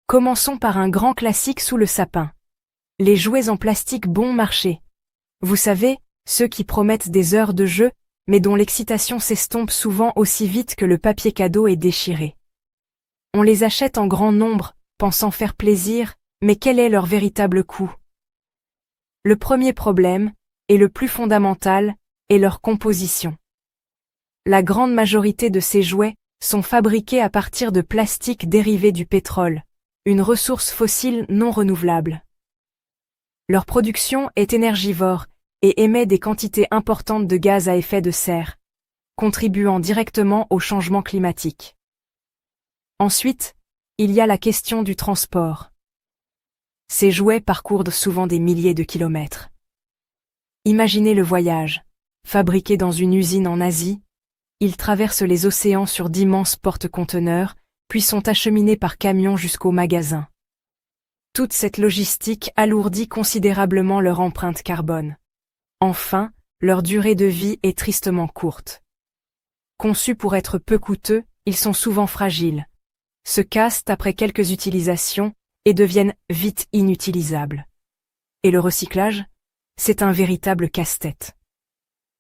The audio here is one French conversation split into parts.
Commençons par un grand classique sous le sapin. Les jouets en plastique bon marché. Vous savez, ceux qui promettent des heures de jeu, mais dont l'excitation s'estompe souvent aussi vite que le papier cadeau est déchiré. On les achète en grand nombre, pensant faire plaisir, mais quel est leur véritable coût? Le premier problème, et le plus fondamental, est leur composition. La grande majorité de ces jouets sont fabriqués à partir de plastique dérivé du pétrole, une ressource fossile non renouvelable. Leur production est énergivore et émet des quantités importantes de gaz à effet de serre, contribuant directement au changement climatique. Ensuite, il y a la question du transport. Ces jouets parcourent souvent des milliers de kilomètres. Imaginez le voyage. Fabriqués dans une usine en Asie, ils traversent les océans sur d'immenses porte-conteneurs, puis sont acheminés par camion jusqu'au magasin. Toute cette logistique alourdit considérablement leur empreinte carbone. Enfin, leur durée de vie est tristement courte. Conçus pour être peu coûteux, ils sont souvent fragiles, se cassent après quelques utilisations et deviennent vite inutilisables. Et le recyclage? C'est un véritable casse-tête.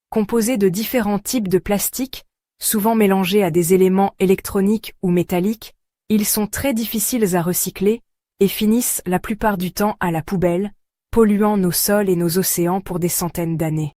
Composés de différents types de plastique, souvent mélangés à des éléments électroniques ou métalliques, ils sont très difficiles à recycler et finissent la plupart du temps à la poubelle, polluant nos sols et nos océans pour des centaines d'années.